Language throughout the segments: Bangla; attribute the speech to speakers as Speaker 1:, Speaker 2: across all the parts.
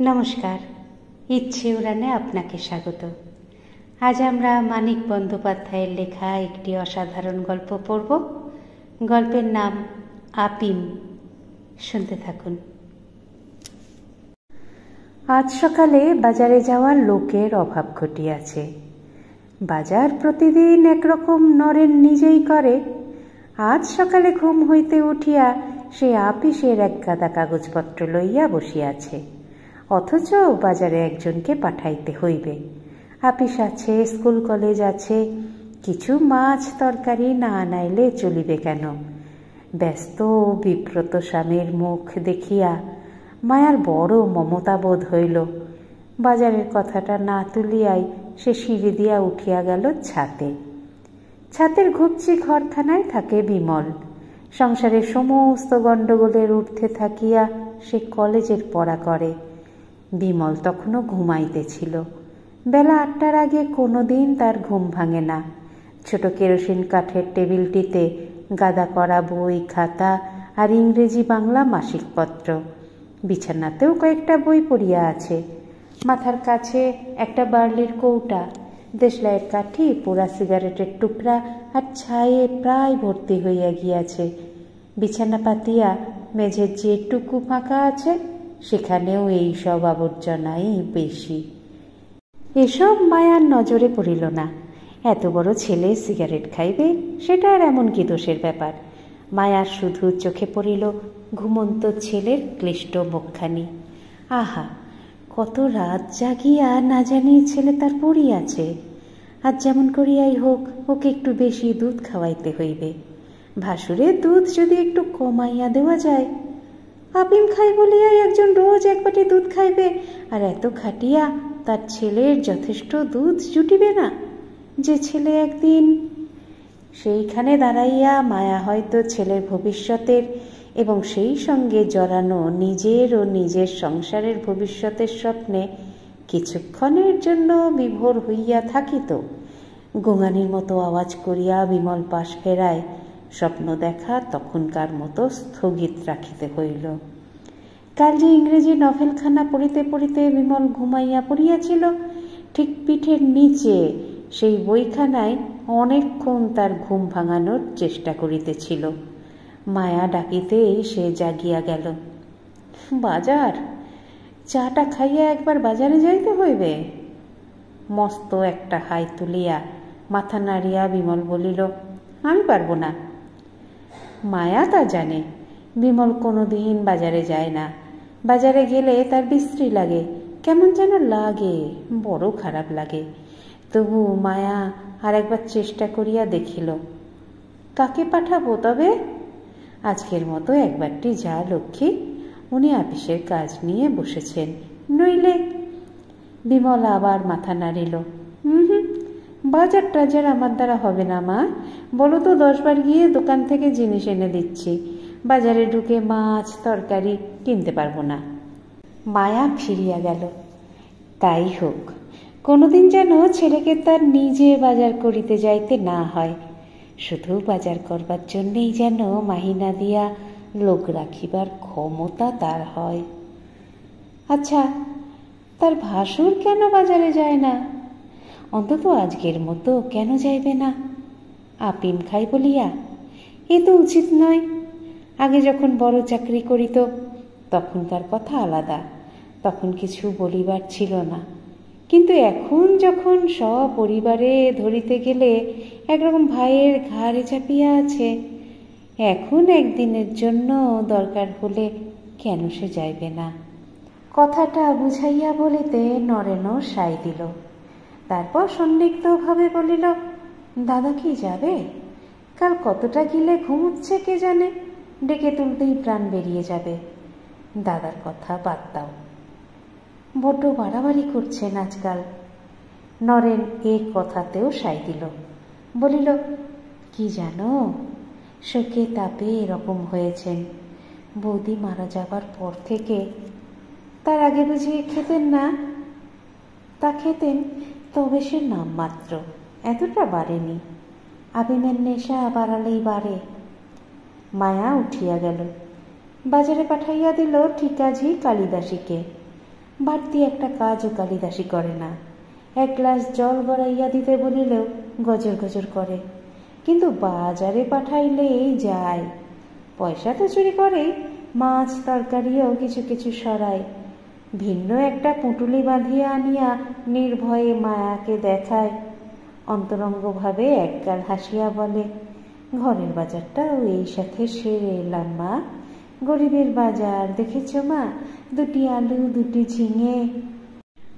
Speaker 1: নমস্কার, ইচ্ছে উড়ানে আপনাকে স্বাগত। আজ আমরা মানিক বন্দ্যোপাধ্যায়ের লেখা একটি অসাধারণ গল্প পড়ব। গল্পের নাম আপিম। শুনতে থাকুন। আজ সকালে বাজারে যাওয়ার লোকের অভাব ঘটিয়াছে। বাজার প্রতিদিন একরকম নরেন নিজেই করে। আজ সকালে ঘুম হইতে উঠিয়া সে আপিসের এক গাদা কাগজপত্র লইয়া বসিয়াছে, অথচ বাজারে একজনকে পাঠাইতে হইবে। আপিস আছে, স্কুল কলেজ আছে, কিছু মাছ তরকারি না আনাইলে চলিবে কেন? ব্যস্ত ও বিব্রত স্বামীর মুখ দেখিয়া মায়ার বড় মমতা বোধ হইল। বাজারের কথাটা না তুলিয়াই সে সিঁড়ি দিয়া উঠিয়া গেল ছাতে। ছাতের ঘুপচি ঘরখানায় থাকে বিমল। সংসারের সমস্ত গণ্ডগোলের ঊর্ধ্বে থাকিয়া সে কলেজের পড়া করে। বিমল তখনও ঘুমাইতেছিল। বেলা 8টার আগে কোনোদিন তার ঘুম ভাঙে না। ছোট কেরোসিন কাঠের টেবিলটিতে গাদা করা বই, খাতা আর ইংরেজি বাংলা মাসিকপত্র। বিছানাতেও কয়েকটা বই পড়িয়া আছে। মাথার কাছে একটা বার্লির কৌটা, দেশলাইয়ের কাঠি, পোড়া সিগারেটের টুকরা আর ছায়ে প্রায় ভর্তি হইয়া গিয়াছে। বিছানা পাতিয়া মেঝের যেটুকু ফাঁকা আছে সেখানেও এই সব আবর্জনাই বেশি। এসব মায়ার নজরে পড়িল না। এত বড় ছেলে সিগারেট খাইবে, সেটা আর এমন কি দোষের ব্যাপার? মায়ার শুধু চোখে পড়িল ঘুমন্ত ছেলের ক্লিষ্ট মুখখানি। আহা, কত রাত জাগিয়া না জানি ছেলে তার পড়িয়াছে। আর যেমন করিয়াই হোক ওকে একটু বেশি দুধ খাওয়াইতে হইবে। ভাসুরের দুধ যদি একটু কমাইয়া দেওয়া যায়। আপিম খাই বলিয়াই একজন রোজ এক বাটি দুধ খাইবে, আর এত খাটিয়া তার ছেলের যথেষ্ট দুধ জুটিবে না? যে ছেলে একদিন... সেইখানে দাঁড়াইয়া মায়া হয়তো ছেলের ভবিষ্যতের এবং সেই সঙ্গে জড়ানো নিজের ও নিজের সংসারের ভবিষ্যতের স্বপ্নে কিছুক্ষণের জন্য বিভোর হইয়া থাকিত। গোঙানির মতো আওয়াজ করিয়া বিমল পাশ ফেরায় স্বপ্ন দেখা তখনকার মতো স্থগিত রাখিতে হইল। কাল যে ইংরেজি নভেলখানা পড়িতে পড়িতে বিমল ঘুমাইয়া পড়িয়াছিল, ঠিক পিঠের নিচে সেই বইখানায় অনেকক্ষণ তার ঘুম ভাঙানোর চেষ্টা করিতেছিল। মায়া ডাকিতেই সে জাগিয়া গেল। বাজার? চাটা খাইয়া একবার বাজারে যাইতে হইবে। মস্ত একটা হাই তুলিয়া মাথা নাড়িয়া বিমল বলিল, আমি পারব না। মায়া তা জানে বিমল কোনোদিন বাজারে যায় না। বাজারে গেলে তার বিশ্রী লাগে, কেমন যেন লাগে, বড় খারাপ লাগে। তবু মায়া আর একবার চেষ্টা করিয়া দেখিল। কাকে পাঠাবো তবে? আজকের মতো একবারটি যা লক্ষ্মী, উনি আপিসের কাজ নিয়ে বসেছেন, নইলে... বিমল আবার মাথা নাড়িল। বাজার টাজার আমার দ্বারা হবে না মা। বলো তো 10 বার গিয়ে দোকান থেকে জিনিস এনে দিচ্ছি। বাজারে ঢুকে মাছ তরকারি কিনতে পারবো না। মায়া ফিরিয়া গেল। তাই হোক, কোনোদিন যেন ছেলেকে তার নিজে বাজার করিতে যাইতে না হয়। শুধু বাজার করবার জন্যেই যেন মাহিনা দিয়া লোক রাখিবার ক্ষমতা তার হয়। আচ্ছা, তার ভাসুর কেন বাজারে যায় না? অন্তত আজকের মতো কেন যাইবে না? আপিম খাই বলিয়া? এ তো উচিত নয়। আগে যখন বড় চাকরি করিত তখনকার কথা আলাদা, তখন কিছু বলিবার ছিল না। কিন্তু এখন যখন সপরিবারে ধরিতে গেলে একরকম ভাইয়ের ঘাড়ে চাপিয়া আছে, এখন একদিনের জন্য দরকার হলে কেন সে যাইবে না? কথাটা বুঝাইয়া বলিতে নরেনও সাই দিল। তারপর সন্দিগ্ধভাবে বলিল, দাদা কি যাবে? কাল কতটা গিলে ঘুমুচ্ছে কে জানে, ডেকে তুলতেই প্রাণ বেরিয়ে যাবে। দাদার কথা বাদ দাও, বড্ড বাড়াবাড়ি করছেন আজকাল। নরেন এ কথাতেও সাই দিল। বলিল, কি জানো, শোকে তাপে এরকম হয়েছেন। বৌদি মারা যাবার পর থেকে। তার আগে বুঝি খেতেন না? তা খেতেন, তবে সে নামমাত্র, এতটা বাড়েনি। আপিমের নেশা বাড়ালেই বাড়ে। মায়া উঠিয়া গেল। বাজারে পাঠাইয়া দিল ঠিকাঝি কালিদাসীকে। বাড়তি একটা কাজও কালিদাসী করে না। এক গ্লাস জল গড়াইয়া দিতে বলিলেও গজর গজর করে, কিন্তু বাজারে পাঠাইলেই যায়। পয়সা তো চুরি করে, মাছ তরকারিও কিছু কিছু সরায়। ভিন্ন একটা পুঁটুলি বাঁধিয়া আনিয়া নির্ভয়ে মায়াকে দেখায়। অন্তরঙ্গভাবে একগাল হাসিয়া বলে, ঘরের বাজারটাও এই সাথে সেরে এলাম মা। গরিবের বাজার দেখেছ মা, 2টি আলু 2টি ঝিঙে।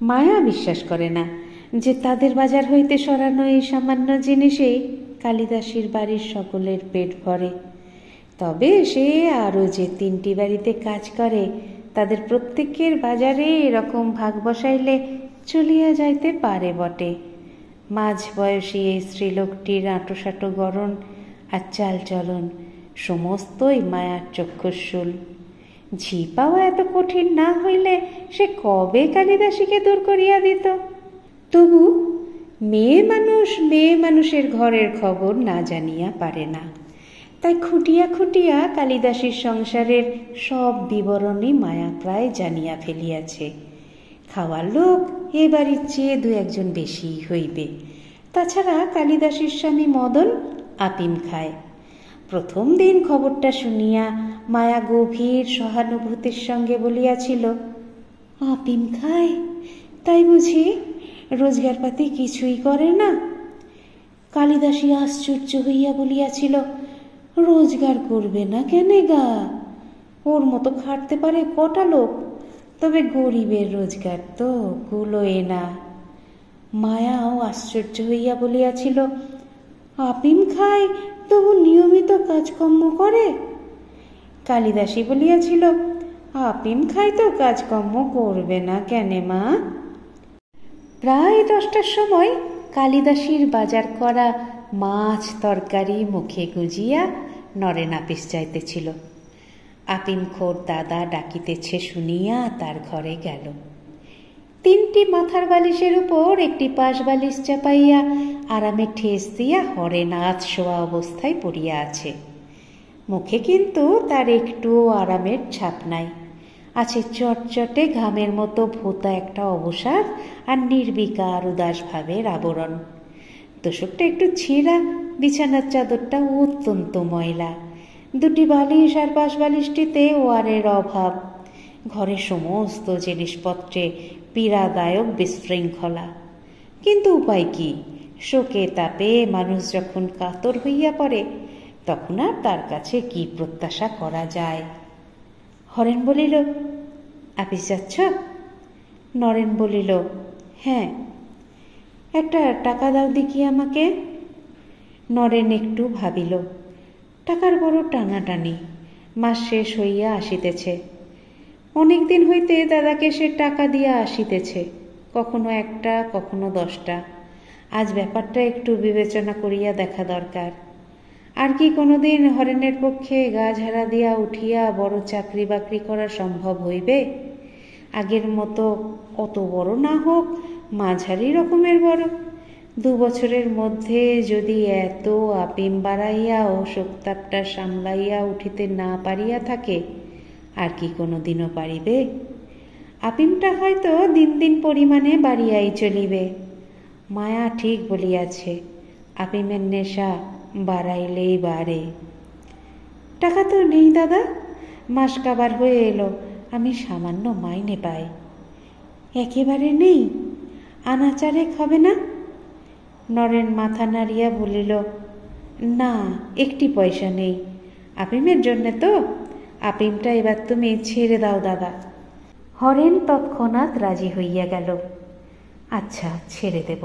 Speaker 1: মায়া বিশ্বাস করে না যে তাদের বাজার হইতে সরানো এই সামান্য জিনিসেই কালিদাসীর বাড়ির সকলের পেট ভরে। তবে সে আরও যে 3টি বাড়িতে কাজ করে তাদের প্রত্যেকের বাজারে এরকম ভাগ বসাইলে চলিয়া যাইতে পারে বটে। মাঝ বয়সী এই স্ত্রীলোকটির আঁটোসাঁটো গড়ন আর চালচলন সমস্তই মায়ার চক্ষুশূল। ঝি পাওয়া এত কঠিন না হইলে সে কবে কালিদাসীকে দূর করিয়া দিত। তবু মেয়ে মানুষের ঘরের খবর না জানিয়া পারে না। তাই খুঁটিয়া খুঁটিয়া কালিদাসীর সংসারের সব বিবরণই মায়া প্রায় জানিয়া ফেলিয়াছে। খাওয়ার লোক এ বাড়ির চেয়ে 2-1 বেশি হইবে। তাছাড়া কালিদাসীর স্বামী মদন আপিম খায়। প্রথম দিন খবরটা শুনিয়া মায়া গভীর সহানুভূতির সঙ্গে বলিয়াছিল, আপিম খায়? তাই বুঝি রোজগারপাতি কিছুই করে না? কালিদাসী আশ্চর্য হইয়া বলিয়াছিল, রোজগার করবে না কেনে গা? ওর মতো খাটতে পারে কটা লোক, তবে গরিবের রোজগার তো কুলোয় না। মায়াও আশ্চর্য হইয়া বলিয়াছিল, আপিম খায় তবু নিয়মিত কাজকর্ম করে? কালিদাসী বলিয়াছিল, আপিম খায় তো কাজকর্ম করবে না কেনে মা? প্রায় 10টার সময় কালিদাসীর বাজার করা মাছ তরকারি মুখে গুজিয়া নরেন আপিস যাইতেছিল। আপিমখোর দাদা ডাকিতেছে শুনিয়া তার ঘরে গেল। 3টি মাথার বালিশের উপর একটি পাশ বালিশ চাপাইয়া আরামে ঠেস দিয়া হরেনাথ শোয়া অবস্থায় পড়িয়া আছে। মুখে কিন্তু তার একটুও আরামের ছাপ নাই। আছে চটচটে ঘামের মতো ভোতা একটা অবসাদ আর নির্বিকার উদাস ভাবের আবরণ। তোষকটা একটু ছেঁড়া, বিছানার চাদরটা অত্যন্ত ময়লা। 2টি বালিশ আর পাশ বালিশটিতে ওয়ারের অভাব। ঘরের সমস্ত জিনিসপত্রে পীড়াদায়ক বিশৃঙ্খলা। কিন্তু উপায় কি? শোকে তাপে মানুষ যখন কাতর হইয়া পড়ে তখন আর তার কাছে কি প্রত্যাশা করা যায়? হরেন বলিল, আপিস যাচ্ছ? নরেন বলিল, হ্যাঁ। একটা টাকা দাও দেখি আমাকে। নরেন একটু ভাবিল। টাকার বড় টানাটানি। মাস শেষ হইয়া আসিতেছে। অনেক দিন হইতে দাদাকে সে টাকা দিয়া আসিতেছে, কখনো 1টা কখনো 10টা। আজ ব্যাপারটা একটু বিবেচনা করিয়া দেখা দরকার। আর কি কোনোদিন হরেনের পক্ষে গা ঝাড়া দিয়া উঠিয়া বড় চাকরি বাকরি করা সম্ভব হইবে? আগের মতো অত বড় না হোক, মাঝারি রকমের বড়। 2 বছরের মধ্যে যদি এত আপিম বাড়াইয়া ও শোকতাপটা সামলাইয়া উঠিতে না পারিয়া থাকে, আর কি কোনোদিনও পারিবে? আপিমটা হয়তো দিন দিন পরিমাণে বাড়িয়াই চলিবে। মায়া ঠিক বলিয়াছে, আপিমের নেশা বাড়াইলেই বাড়ে। টাকা তো নেই দাদা, মাস কাবার হয়ে এলো, আমি সামান্য মাইনে পাই। একেবারে নেই? আনাচারেক হবে না? নরেন মাথা নাড়িয়া বলিল, না, 1টি পয়সা নেই। আপিমের জন্যে তো। আপিমটা এবার তুমি ছেড়ে দাও দাদা। হরেন তৎক্ষণাৎ রাজি হইয়া গেল। আচ্ছা, ছেড়ে দেব,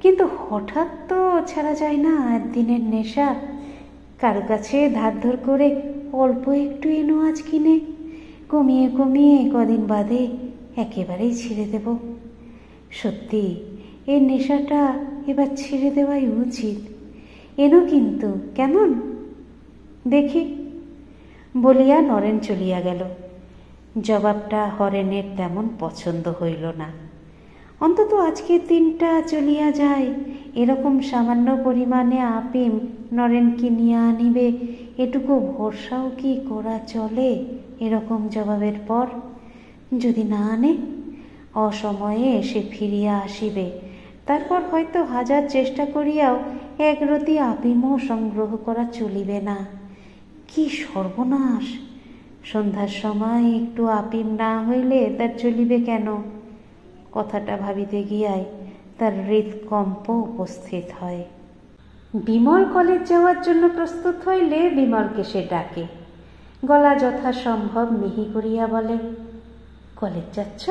Speaker 1: কিন্তু হঠাৎ তো ছাড়া যায় না একদিনের নেশা। কারো কাছে ধার ধর করে অল্প একটু এনো আজ কিনে, কমিয়ে কমিয়ে কদিন বাদে একেবারেই ছেড়ে দেব। সত্যি এই নেশাটা এবার ছেড়ে দেওয়াই উচিত। এনো কিন্তু, কেমন? দেখি বলিয়া নরেন চলিয়া গেল। জবাবটা হরেনের তেমন পছন্দ হইল না। অন্তত আজকের দিনটা চলিয়া যায়, এরকম সামান্য পরিমাণে আপিম নরেন কিনিয়া আনিবে, এটুকু ভরসাও কি করা চলে এরকম জবাবের পর? যদি না আনে অসময়ে সে ফিরিয়া আসিবে, তারপর হয়তো হাজার চেষ্টা করিয়াও একরতি আপিমও সংগ্রহ করা চলিবে না। কি সর্বনাশ! সন্ধ্যার সময় একটু আপিম না হইলে তার চলিবে কেন? কথাটা ভাবিতে গিয়াই তার হৃদকম্প উপস্থিত হয়। বিমল কলেজ যাওয়ার জন্য প্রস্তুত হইলে বিমলকে সে ডাকে। গলা যথাসম্ভব মিহি করিয়া বলে, কলেজ যাচ্ছ?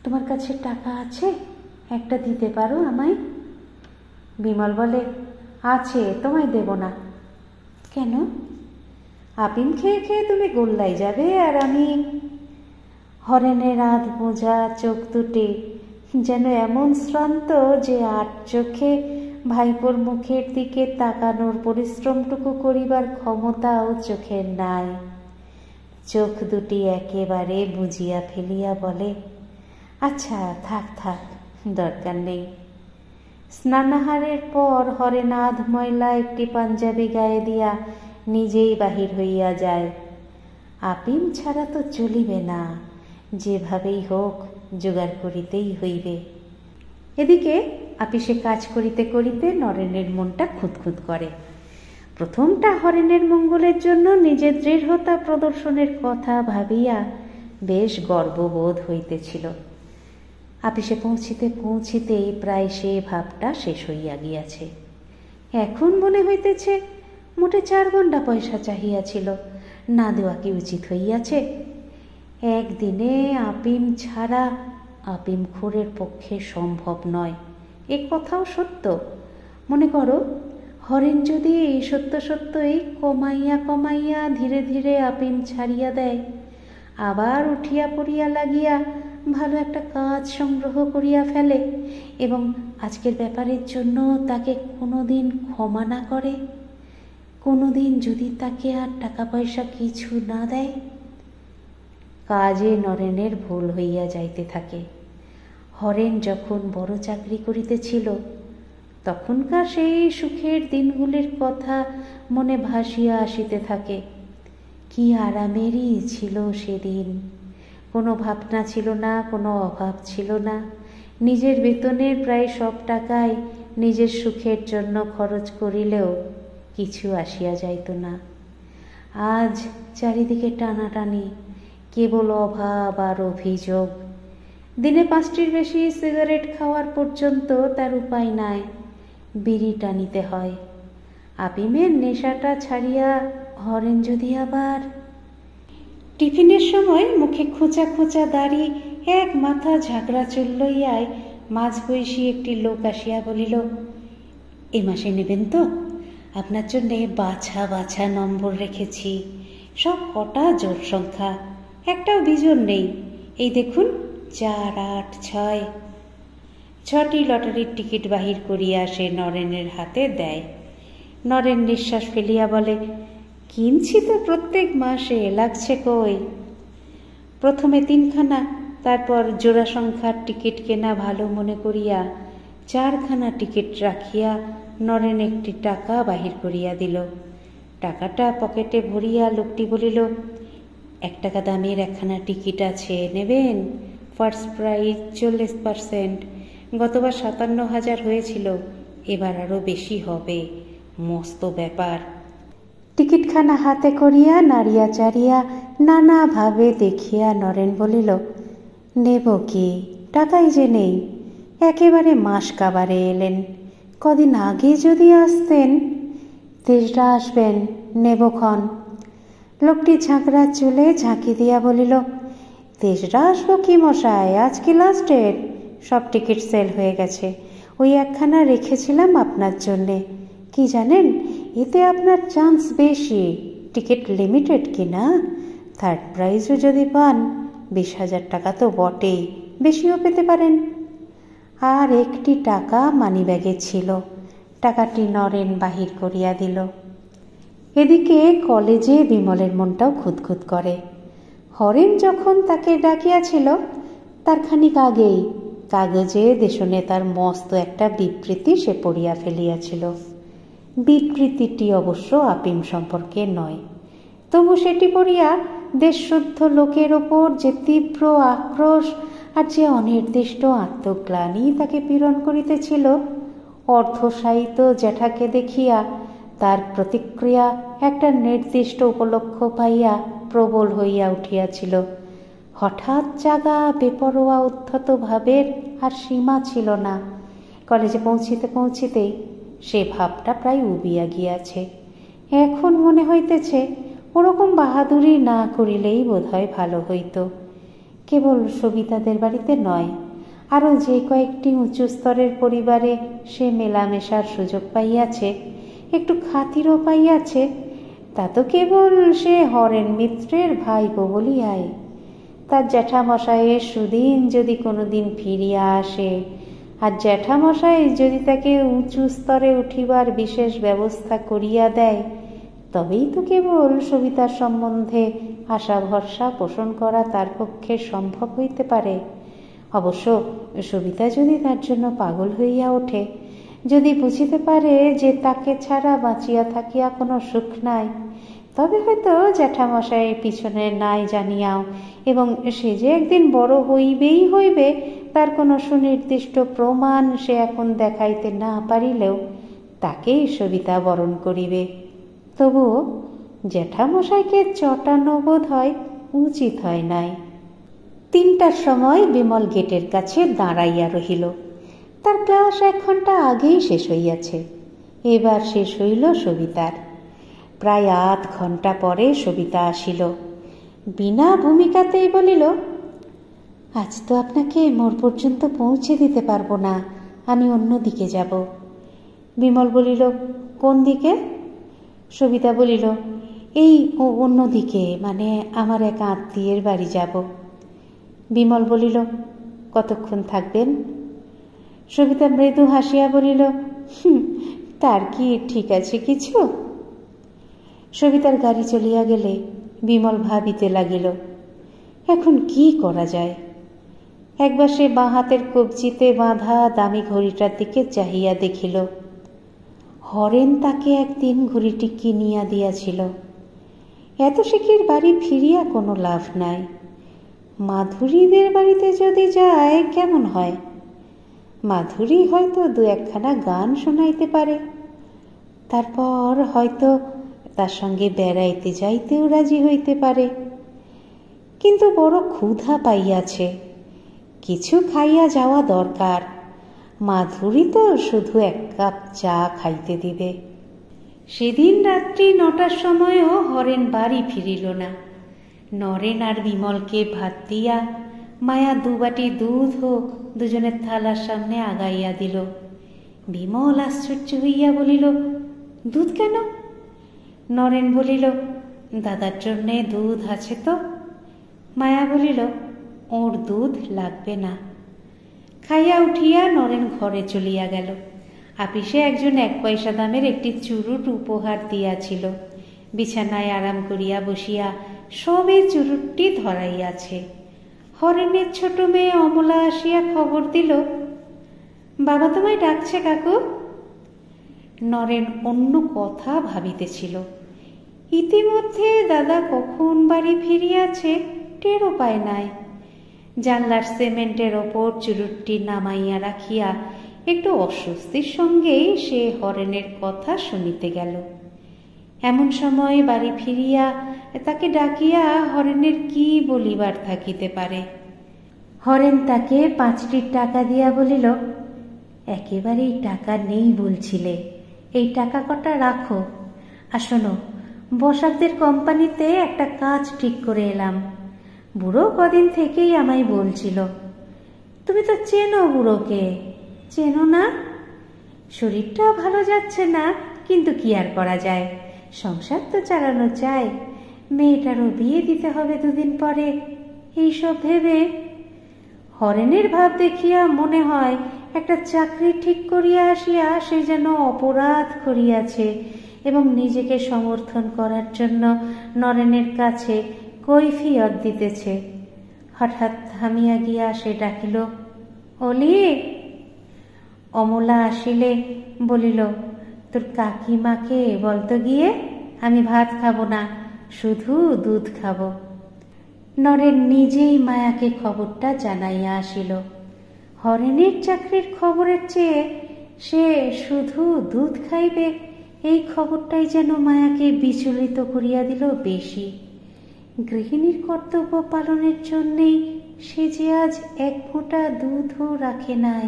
Speaker 1: তোমার কাছে টাকা আছে? একটা দিতে পারো আমায়? বিমল বলে, আছে, তোমায় দেব না। কেন? আপিম খেয়ে খেয়ে তুমি গোল্লায় যাবে, আর আমি। হরেনের আধ বোঝা চোখ দুটি যেন এমন শ্রান্ত যে আট চোখে ভাইপোর মুখের দিকে তাকানোর পরিশ্রমটুকু করিবার ক্ষমতাও চোখের নাই। চোখ দুটি একেবারে বুঝিয়া ফেলিয়া বলে, আচ্ছা থাক থাক, দরকার নেই। স্নানাহারের পর হরেন আধ ময়লা একটি পাঞ্জাবি গায়ে দিয়া নিজেই বাহির হইয়া যায়। আপিম ছাড়া তো চলিবে না, যেভাবেই হোক জোগাড় করিতেই হইবে। এদিকে আপিসে কাজ করিতে করিতে নরেনের মনটা খুঁতখুত করে। প্রথমটা হরেনের মঙ্গলের জন্য নিজের দৃঢ়তা প্রদর্শনের কথা ভাবিয়া বেশ গর্ববোধ হইতেছিল। আপিসে পৌঁছিতে পৌঁছিতেই প্রায় সে ভাবটা শেষ হইয়া গিয়াছে। এখন মনে হইতেছে মোটে 4 ঘণ্টা পয়সা চাহিয়াছিল, না দেওয়া কি উচিত হইয়াছে? একদিনে আপিম ছাড়া আপিমখোরের পক্ষে সম্ভব নয়, এ কথাও সত্য। মনে করো, হরেন যদি সত্য সত্যই কমাইয়া কমাইয়া ধীরে ধীরে আপিম ছাড়িয়া দেয়, আবার উঠিয়া পড়িয়া লাগিয়া ভালো একটা কাজ সংগ্রহ করিয়া ফেলে এবং আজকের ব্যাপারের জন্য তাকে কোনোদিন ক্ষমা না করে, কোনোদিন যদি তাকে আর টাকা পয়সা কিছু না দেয়, কাজে নরেনের ভুল হইয়া যাইতে থাকে। হরেন যখন বড় চাকরি করিতেছিল তখনকার সেই সুখের দিনগুলির কথা মনে ভাসিয়া আসিতে থাকে। কি আরামেরই ছিল সেদিন! কোনো ভাবনা ছিল না, কোনো অভাব ছিল না। নিজের বেতনের প্রায় সব টাকাই নিজের সুখের জন্য খরচ করিলেও কিছু আসিয়া যাইত না। আজ চারিদিকে টানাটানি, কেবল অভাব আর অভিযোগ। দিনে 5টির বেশি সিগারেট খাওয়ার পর্যন্ত তার উপায় নাই, বিড়ি টানিতে হয়। আপিমের নেশাটা ছাড়িয়া হরেন যদি আবার। টিফিনের সময় মুখে খোঁচা খোঁচা দাড়ি, এক মাথা ঝাঁকড়া চুল লইয়ায় মাঝবয়সী একটি লোক আসিয়া বলিল, এ মাসে নেবেন তো? আপনার জন্যে বাছা বাছা নম্বর রেখেছি, সব কটা জোর সংখ্যা, একটাও বিজোড় নেই। এই দেখুন, 4, 8, 6। 6টি লটারির টিকিট বাহির করিয়া সে নরেনের হাতে দেয়। নরেন নিঃশ্বাস ফেলিয়া বলে, কিনছি তো প্রত্যেক মাসে, লাগছে কই? প্রথমে 3খানা, তারপর জোড়া সংখ্যার টিকিট কেনা ভালো মনে করিয়া 4খানা টিকিট রাখিয়া নরেন একটি টাকা বাহির করিয়া দিল। টাকাটা পকেটে ভরিয়া লোকটি বলিল, 1 টাকা দামের 1খানা টিকিট আছে, নেবেন? First prize 40%। গতবার 57,000 হয়েছিল, এবার আরও বেশি হবে, মস্ত ব্যাপার। টিকিটখানা হাতে করিয়া নাড়িয়া চাড়িয়া নানাভাবে দেখিয়া নরেন বলিল, নেব কি? টাকাই যে নেই। একেবারে মাস কাবারে এলেন, কদিন আগে যদি আসতেন। 3টা আসবেন, নেবক্ষণ। লোকটি ঝাঁকড়া চুলে ঝাঁকি দিয়া বলিল, 3টা আসবো কি মশাই, আজ কি লাস্ট ডেট? সব টিকিট সেল হয়ে গেছে, ওই 1খানা রেখেছিলাম আপনার জন্যে। কি জানেন, এতে আপনার চান্স বেশি, টিকিট লিমিটেড কিনা। 3rd প্রাইজও যদি পান 20,000 টাকা তো বটেই, বেশিও পেতে পারেন। আর একটি টাকা মানিব্যাগে ছিল, টাকাটি নরেন বাহির করিয়া দিল। এদিকে কলেজে বিমলের মনটাও খুঁতখুত করে। হরেন যখন তাকে ডাকিয়াছিল তার খানিক আগেই কাগজে দেশনেতার মস্ত একটা বিবৃতি সে পড়িয়া ফেলিয়াছিল। বিবৃতিটি অবশ্য আপিম সম্পর্কে নয়, তবু সেটি পড়িয়া দেশশুদ্ধ লোকের ওপর যে তীব্র আক্রোশ আর যে অনির্দিষ্ট আত্মগ্লানি তাকে পীড়ন করিতেছিল, অর্ধসাহিত জ্যাঠাকে দেখিয়া তার প্রতিক্রিয়া একটা নির্দিষ্ট উপলক্ষ পাইয়া প্রবল হইয়া উঠিয়াছিল। হঠাৎ জাগা বেপরোয়া উদ্ধত ভাবের আর সীমা ছিল না। কলেজে পৌঁছিতে পৌঁছিতেই সে ভাবটা প্রায় উবিয়া গিয়াছে। এখন মনে হইতেছে ওরকম বাহাদুরি না করিলেই বোধহয় ভালো হইত। কেবল সবিতাদের বাড়িতে নয়, আরও যে কয়েকটি উঁচু স্তরের পরিবারে সে মেলামেশার সুযোগ পাইয়াছে, একটু খাতিরও পাইয়াছে, তা তো কেবল সে হরেন মিত্রের ভাইপো বলিয়াই। তার জ্যাঠামশাইয়ের সুদিন যদি কোনোদিন ফিরিয়া আসে, আর জ্যাঠামশাই যদি তাকে উঁচু স্তরে উঠিবার বিশেষ ব্যবস্থা করিয়া দেয়, তবেই তো কেবল সবিতার সম্বন্ধে আশা ভরসা পোষণ করা তার পক্ষে সম্ভব হইতে পারে। অবশ্য সবিতা যদি তার জন্য পাগল হইয়া ওঠে, যদি বুঝিতে পারে যে তাকে ছাড়া বাঁচিয়া থাকিয়া কোনো সুখ নাই, তবে হয়তো জ্যাঠামশাইয়ের পিছনে নাই জানিয়াও, এবং সে যে একদিন বড় হইবেই হইবে তার কোনো সুনির্দিষ্ট প্রমাণ সে এখন দেখাইতে না পারিলেও তাকেই সবিতা বরণ করিবে। তবুও জ্যাঠামশাইকে চটানো বোধ হয় উচিত হয় নাই। 3টার সময় বিমল গেটের কাছে দাঁড়াইয়া রহিল। তার ক্লাস 1 ঘন্টা আগেই শেষ হইয়াছে। এবার শেষ হইল সবিতার। প্রায় আধ ঘন্টা পরে সবিতা আসিল। বিনা ভূমিকাতেই বলিল, আজ তো আপনাকে মোড় পর্যন্ত পৌঁছে দিতে পারবো না, আমি অন্য দিকে যাব। বিমল বলিল, কোন দিকে? সবিতা বলিল, এই অন্য দিকে, মানে আমার এক আত্মীয়ের বাড়ি যাব। বিমল বলিল, কতক্ষণ থাকবেন? সবিতা মৃদু হাসিয়া বলিল, তার কি ঠিক আছে কিছু? সবিতার গাড়ি চলিয়া গেলে বিমল ভাবিতে লাগিল, এখন কি করা যায়। একবার সে বাঁ হাতের কবজিতে বাঁধা দামি ঘড়িটার দিকে চাহিয়া দেখিল। হরেন তাকে একদিন ঘড়িটি কিনিয়া দিয়াছিল। এত শিগগির বাড়ি ফিরিয়া কোনো লাভ নাই। মাধুরীদের বাড়িতে যদি যায় কেমন হয়? মাধুরী হয়তো 2-1খানা গান শোনাইতে পারে, তারপর হয়তো তার সঙ্গে বেড়াইতে যাইতেও রাজি হইতে পারে। কিন্তু বড় ক্ষুধা পাইয়াছে, কিছু খাইয়া যাওয়া দরকার। মাধুরী তো শুধু 1 কাপ চা খাইতে দিবে। সেদিন রাত্রি 9টার সময়ও হরেন বাড়ি ফিরিল না। নরেন আর বিমলকে ভাত দিয়া মায়া 2 বাটি দুধ হোক দুজনের থালার সামনে আগাইয়া দিল। বিমল আশ্চর্য হইয়া বলিল, দুধ কেন? নরেন বলিল, দাদার জন্যে দুধ আছে তো। মায়া বলিল, ওর দুধ লাগবে না। খাইয়া উঠিয়া নরেন ঘরে চলিয়া গেল। আপিসে একজন 1 পয়সা দামের একটি চুরুট উপহার দিয়াছিল। বিছানায় আরাম করিয়া বসিয়া সবে চুরুটটি ধরাইয়াছে। হরেনের ছোট মেয়ে অমলা আসিয়া খবর দিল, বাবা তোমায় ডাকছে কাকু। নরেন অন্য কথা ভাবিতেছিল। ইতিমধ্যে দাদা কখন বাড়ি ফিরিয়াছে টেরও পায় নাই। জানলার সিমেন্টের ওপর চুরুটটি নামাইয়া রাখিয়া একটু অস্বস্তির সঙ্গেই সে হরেনের কথা শুনিতে গেল। এমন সময় বাড়ি ফিরিয়া তাকে ডাকিয়া হরেনের কি বলিবার থাকিতে পারে? হরেন তাকে 5টি টাকা দিয়া বলিল, একেবারেই টাকা নেই বলছিলে, এই টাকা কটা রাখো। আর শোনো, বসাকদের কোম্পানিতে একটা কাজ ঠিক করে এলাম। বুড়ো কদিন থেকেই আমায় বলছিল। তুমি তো চেনো বুড়োকে, চেনো না? শরীরটা ভালো যাচ্ছে না, কিন্তু কি আর করা যায়, সংসার তো চালানো চাই। মেয়েটারও বিয়ে দিতে হবে 2 দিন পরে। এইসব ভেবে হরেনের ভাব দেখিয়া মনে হয় একটা চাকরি ঠিক করিয়া আসিয়া সে যেন অপরাধ করিয়াছে এবং নিজেকে সমর্থন করার জন্য নরেনের কাছে কৈফিয়ত দিতেছে। হঠাৎ থামিয়া গিয়া সে ডাকিল, অলি। অমলা আসিলে বলিল, তোর কাকিমাকে বলতো গিয়ে, আমি ভাত খাবো না, শুধু দুধ খাবো। নরেন নিজেই মায়াকে খবরটা জানাইয়া আসিল। হরেনের চাকরির খবরের চেয়ে সে শুধু দুধ খাইবে এই খবরটাই যেন মায়াকে বিচলিত করিয়া দিল বেশি। গৃহিণীর কর্তব্য পালনের জন্যেই সে যে আজ এক ফোঁটা দুধও রাখে নাই,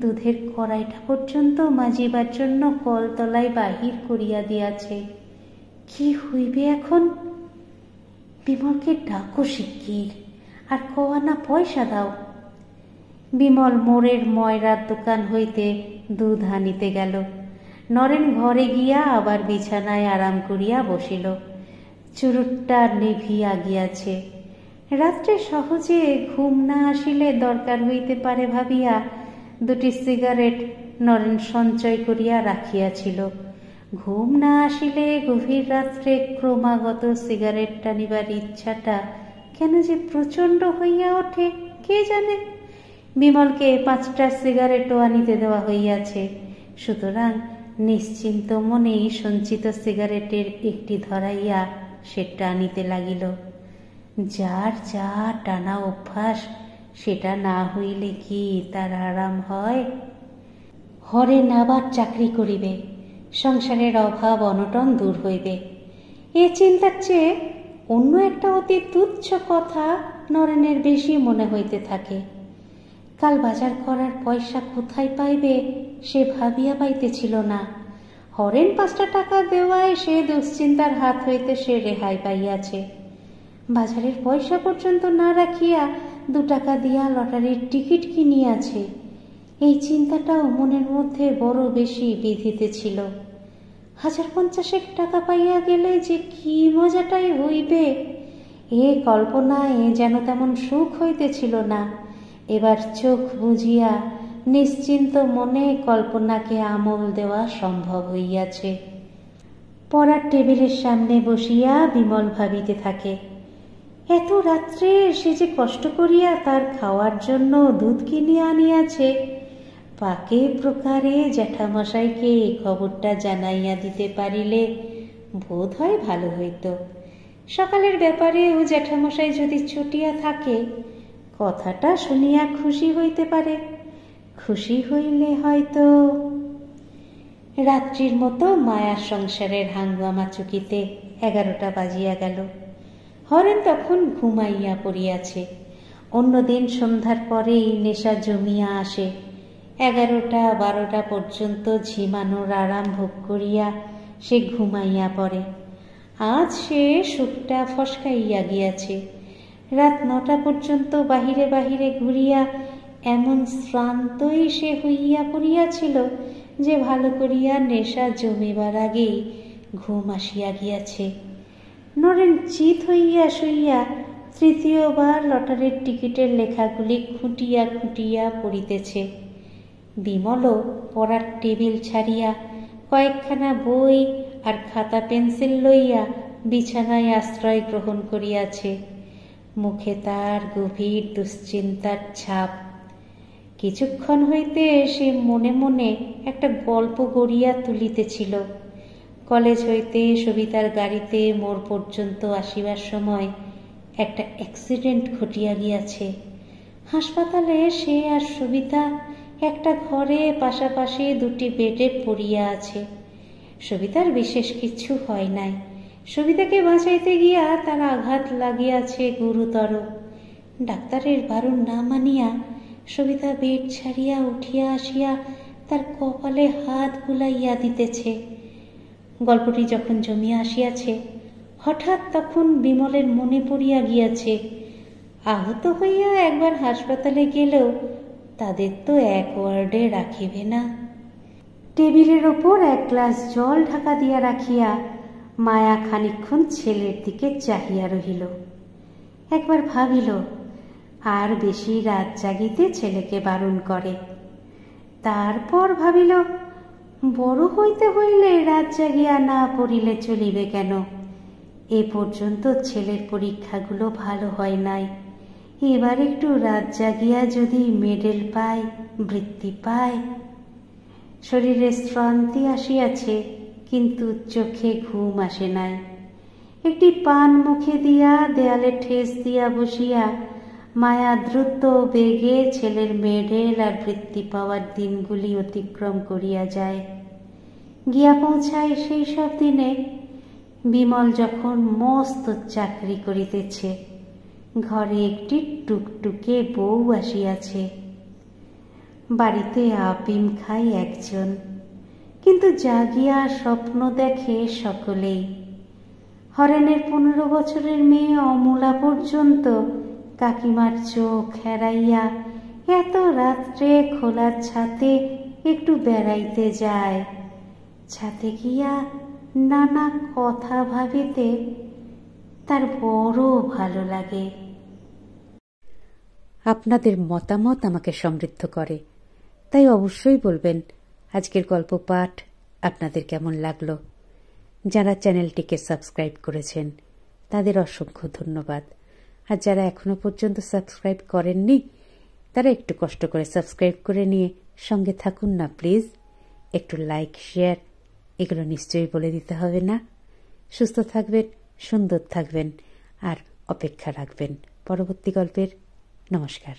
Speaker 1: দুধের কড়াইটা পর্যন্ত মাজিবার জন্য কলতলায় বাহির করিয়া দিয়াছে। কি হইবে এখন? বিমলকে ডাকো শিগগির, আর কওয়ানা পয়সা দাও। বিমল মোড়ের ময়রার দোকান হইতে দুধ আনিতে গেল। নরেন ঘরে গিয়া আবার বিছানায় আরাম করিয়া বসিল। চুরুটটা নিভিয়া গিয়াছে। রাত্রে সহজে ঘুম না আসিলে দরকার হইতে পারে ভাবিয়া দুটি সিগারেট নরেন সঞ্চয় করিয়া রাখিয়াছিল। ঘুম না আসিলে গভীর রাত্রে ক্রমাগত সিগারেট টানিবার ইচ্ছাটা কেন যে প্রচণ্ড হইয়া ওঠে কে জানে। বিমলকে 5টা সিগারেটও আনিতে দেওয়া হইয়াছে, সুতরাং নিশ্চিন্ত মনেই সঞ্চিত সিগারেটের একটি ধরাইয়া সে টানিতে লাগিল। যার যা টানা অভ্যাস, সেটা না হইলে কি তার আরাম হয়? হরেন আবার চাকরি করিবে, সংসারের অভাব অনটন দূর হইবে, এ চিন্তার চেয়ে অন্য একটা অতি তুচ্ছ কথা নরেনের বেশি মনে হইতে থাকে। কাল বাজার করার পয়সা কোথায় পাইবে সে ভাবিয়া পাইতেছিল না। হরেন 5টা টাকা দেওয়ায় সে দুশ্চিন্তার হাত হইতে সে রেহাই পাইয়াছে। বাজারের পয়সা পর্যন্ত না রাখিয়া 2 টাকা দিয়া লটারির টিকিট কিনিয়াছে। এই চিন্তাটাও মনের মধ্যে বড় বেশি বিধিতেছিল। 1050 টাকা পাইয়া গেলে যে কি মজাটাই হইবে, এ কল্পনায় যেন তেমন সুখ হইতেছিল না। এবার চোখ বুঝিয়া নিশ্চিন্ত মনে কল্পনাকে আমল দেওয়া সম্ভব হইয়াছে। পড়ার টেবিলের সামনে বসিয়া বিমল ভাবিতে থাকে, এত রাত্রে সে যে কষ্ট করিয়া তার খাওয়ার জন্য দুধ কিনিয়া আনিয়াছে, পাকে প্রকারে জ্যাঠামশাইকে এই খবরটা জানাইয়া দিতে পারিলে বোধ হয় ভালো হইত। সকালের ব্যাপারেও জ্যাঠামশাই যদি ছুটিয়া থাকে, কথাটা শুনিয়া খুশি হইতে পারে। খুশি হইলে হয়তো। রাত্রির মতো মায়ার সংসারের হাঙ্গামা চুকিতে 11টা বাজিয়া গেল। হরেন তখন ঘুমাইয়া পড়িয়াছে। অন্যদিন সন্ধ্যার পরেই নেশা জমিয়া আসে। 11টা 12টা পর্যন্ত ঝিমানোর আরাম ভোগ করিয়া সে ঘুমাইয়া পড়ে। আজ সে সুখটা ফসকাইয়া গিয়াছে। রাত 9টা পর্যন্ত বাহিরে বাহিরে ঘুরিয়া এমন শ্রান্তই সে হইয়া পড়িয়াছিল যে ভালো করিয়া নেশা জমিবার আগেই ঘুম আসিয়া গিয়াছে। নরেন চিত হইয়া শুইয়া 3য়বার লটারির টিকিটের লেখাগুলি খুঁটিয়া খুঁটিয়া পড়িতেছে। বিমলও পড়ার টেবিল ছাড়িয়া কয়েকখানা বই আর খাতা পেন্সিল লইয়া বিছানায় আশ্রয় গ্রহণ করিয়াছে। মুখে তার গভীর দুশ্চিন্তার ছাপ। কিছুক্ষণ হইতে সে মনে মনে একটা গল্প গড়িয়া তুলিতেছিল। কলেজ হইতে সবিতার গাড়িতে মোড় পর্যন্ত আসিবার সময় একটা অ্যাক্সিডেন্ট ঘটিয়া গিয়াছে। হাসপাতালে সে আর সবিতা একটা ঘরে পাশাপাশি 2টি বেডে পড়িয়া আছে। সবিতার বিশেষ কিছু হয় নাই। সবিতাকে বাঁচাইতে গিয়া তার আঘাত লাগিয়াছে গুরুতর। ডাক্তারের বারণ না মানিয়া সবিতা বেড ছাড়িয়া উঠিয়া আসিয়া তার কপালে হাত বুলাইয়া দিতেছে। গল্পটি যখন জমিয়া আসিয়াছে, হঠাৎ তখন বিমলের মনে পড়িয়া গিয়াছে, আহত হইয়া একবার হাসপাতালে গেলেও তাদের তো এক ওয়ার্ডে রাখিবে না। টেবিলের ওপর 1 গ্লাস জল ঢাকা দিয়া রাখিয়া মায়া খানিকক্ষণ ছেলের দিকে চাহিয়া রহিল। একবার ভাবিল আর বেশি রাত জাগিতে ছেলেকে বারণ করে। তারপর ভাবিল বড় হইতে হইলে রাত জাগিয়া না পড়িলে চলিবে কেন? এ পর্যন্ত ছেলের পরীক্ষাগুলো ভালো হয় নাই। এবার একটু রাত জাগিয়া যদি মেডেল পায়, বৃত্তি পায়। শরীরে শ্রান্তি আসিয়াছে, কিন্তু চোখে ঘুম আসে নাই। একটি পান মুখে দিয়া দেয়ালে ঠেস দিয়া বসিয়া মায়া দ্রুত বেগে ছেলের মেডেল আর বৃত্তি পাওয়ার দিনগুলি অতিক্রম করিয়া যায়। গিয়া পৌঁছায় সেই সব দিনে বিমল যখন মস্ত চাকরি করিতেছে, ঘরে একটি টুকটুকে বউ আসিয়াছে। বাড়িতে আপিম খায় একজন, কিন্তু জাগিয়া স্বপ্ন দেখে সকলেই। হরেনের 15 বছরের মেয়ে অমলা পর্যন্ত কাকিমার চোখ এড়াইয়া এত রাত্রে খোলা ছাতে একটু বেড়াইতে যায়। ছাতে গিয়া নানা কথা ভাবিতে তার বড় ভালো লাগে।
Speaker 2: আপনাদের মতামত আমাকে সমৃদ্ধ করে, তাই অবশ্যই বলবেন আজকের গল্প পাঠ আপনাদের কেমন লাগলো। যারা চ্যানেলটিকে সাবস্ক্রাইব করেছেন তাদের অসংখ্য ধন্যবাদ, আর যারা এখনো পর্যন্ত সাবস্ক্রাইব করেননি তারা একটু কষ্ট করে সাবস্ক্রাইব করে নিয়ে সঙ্গে থাকুন না প্লিজ। একটু লাইক শেয়ার এগুলো নিশ্চয়ই বলে দিতে হবে না। সুস্থ থাকবেন, সুন্দর থাকবেন, আর অপেক্ষা রাখবেন পরবর্তী গল্পের। নমস্কার।